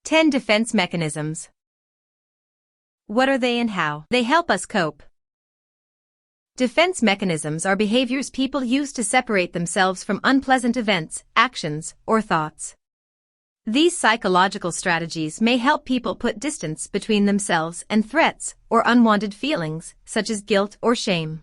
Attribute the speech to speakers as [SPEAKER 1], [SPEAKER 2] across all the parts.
[SPEAKER 1] 10 defense mechanisms. What are they and how they help us cope? Defense mechanisms are behaviors people use to separate themselves from unpleasant events, actions, or thoughts. These psychological strategies may help people put distance between themselves and threats or unwanted feelings, such as guilt or shame.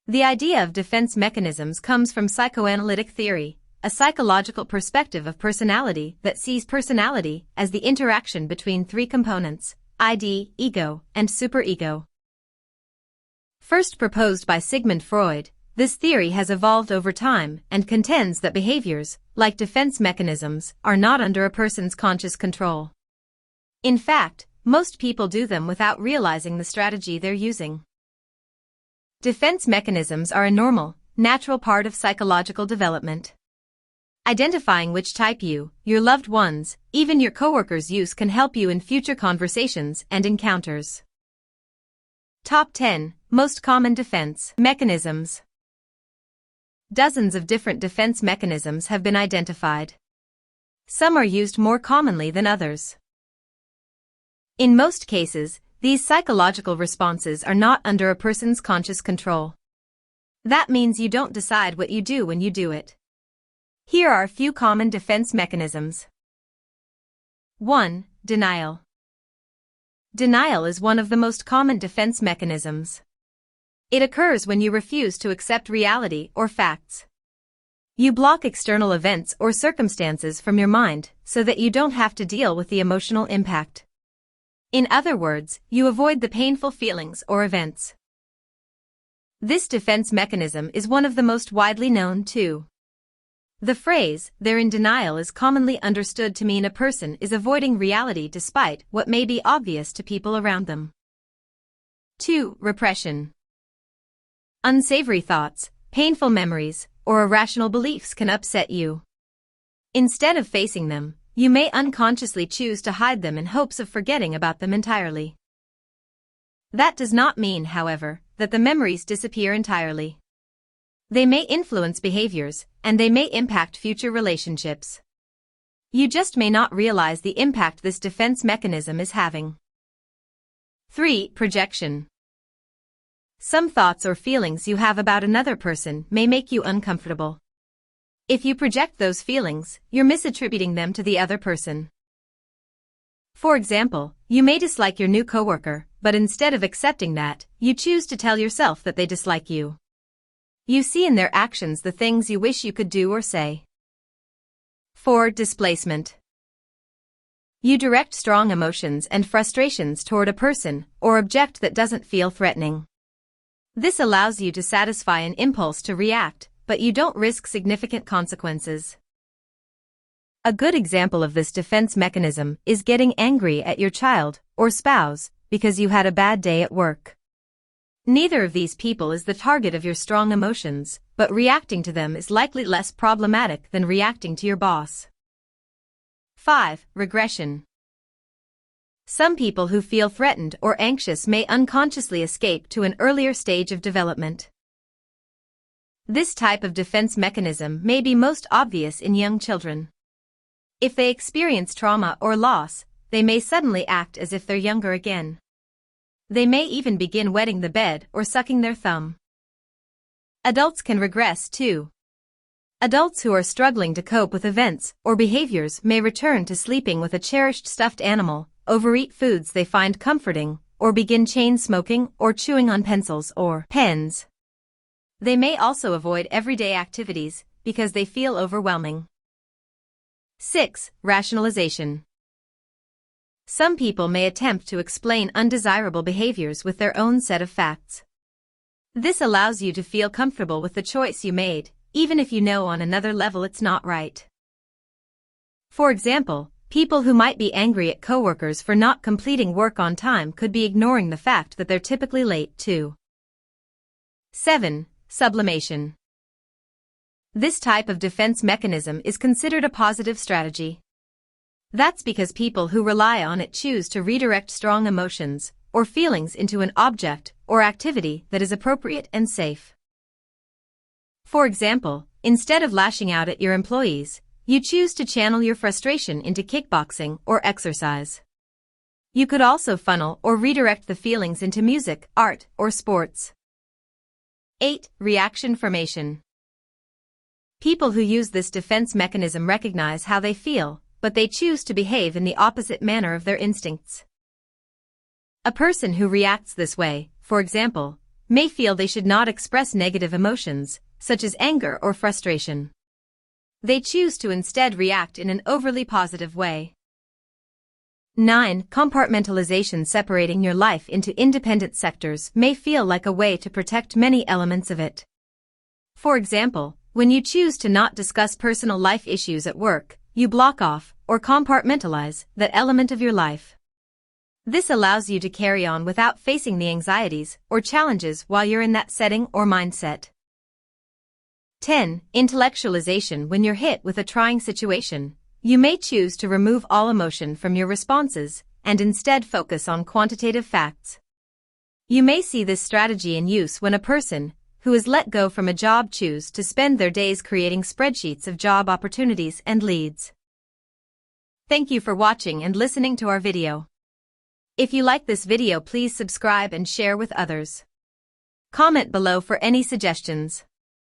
[SPEAKER 1] The idea of defense mechanisms comes from psychoanalytic theory, a psychological perspective of personality that sees personality as the interaction between three components: id, ego, and superego. First proposed by Sigmund Freud, this theory has evolved over time and contends that behaviors, like defense mechanisms, are not under a person's conscious control. In fact, most people do them without realizing the strategy they're using. Defense mechanisms are a normal, natural part of psychological development. Identifying which type you, your loved ones, even your coworkers use can help you in future conversations and encounters. Top 10 Most Common Defense Mechanisms. Dozens of different defense mechanisms have been identified. Some are used more commonly than others. In most cases, these psychological responses are not under a person's conscious control. That means you don't decide what you do when you do it. Here are a few common defense mechanisms. 1. Denial. Denial is one of the most common defense mechanisms. It occurs when you refuse to accept reality or facts. You block external events or circumstances from your mind so that you don't have to deal with the emotional impact. In other words, you avoid the painful feelings or events. This defense mechanism is one of the most widely known too. The phrase, "they're in denial," is commonly understood to mean a person is avoiding reality despite what may be obvious to people around them. 2. Repression. Unsavory thoughts, painful memories, or irrational beliefs can upset you. Instead of facing them, you may unconsciously choose to hide them in hopes of forgetting about them entirely. That does not mean, however, that the memories disappear entirely. They may influence behaviors, and they may impact future relationships. You just may not realize the impact this defense mechanism is having. 3. Projection. Some thoughts or feelings you have about another person may make you uncomfortable. If you project those feelings, you're misattributing them to the other person. For example, you may dislike your new coworker, but instead of accepting that, you choose to tell yourself that they dislike you. You see in their actions the things you wish you could do or say. 4. Displacement. You direct strong emotions and frustrations toward a person or object that doesn't feel threatening. This allows you to satisfy an impulse to react, but you don't risk significant consequences. A good example of this defense mechanism is getting angry at your child or spouse because you had a bad day at work. Neither of these people is the target of your strong emotions, but reacting to them is likely less problematic than reacting to your boss. 5. Regression. Some people who feel threatened or anxious may unconsciously escape to an earlier stage of development. This type of defense mechanism may be most obvious in young children. If they experience trauma or loss, they may suddenly act as if they're younger again. They may even begin wetting the bed or sucking their thumb. Adults can regress too. Adults who are struggling to cope with events or behaviors may return to sleeping with a cherished stuffed animal, overeat foods they find comforting, or begin chain smoking or chewing on pencils or pens. They may also avoid everyday activities because they feel overwhelming. 6. Rationalization. Some people may attempt to explain undesirable behaviors with their own set of facts. This allows you to feel comfortable with the choice you made, even if you know on another level it's not right. For example, people who might be angry at coworkers for not completing work on time could be ignoring the fact that they're typically late too. 7. Sublimation. This type of defense mechanism is considered a positive strategy. That's because people who rely on it choose to redirect strong emotions or feelings into an object or activity that is appropriate and safe. For example, instead of lashing out at your employees, you choose to channel your frustration into kickboxing or exercise. You could also funnel or redirect the feelings into music, art, or sports. 8. Reaction formation. People who use this defense mechanism recognize how they feel, but they choose to behave in the opposite manner of their instincts. A person who reacts this way, for example, may feel they should not express negative emotions, such as anger or frustration. They choose to instead react in an overly positive way. 9. Compartmentalization. Separating your life into independent sectors may feel like a way to protect many elements of it. For example, when you choose to not discuss personal life issues at work, you block off or compartmentalize that element of your life. This allows you to carry on without facing the anxieties or challenges while you're in that setting or mindset. 10. Intellectualization. When you're hit with a trying situation, you may choose to remove all emotion from your responses and instead focus on quantitative facts. You may see this strategy in use when a person who is let go from a job choose to spend their days creating spreadsheets of job opportunities and leads. Thank you for watching and listening to our video. If you like this video, please subscribe and share with others. Comment below for any suggestions.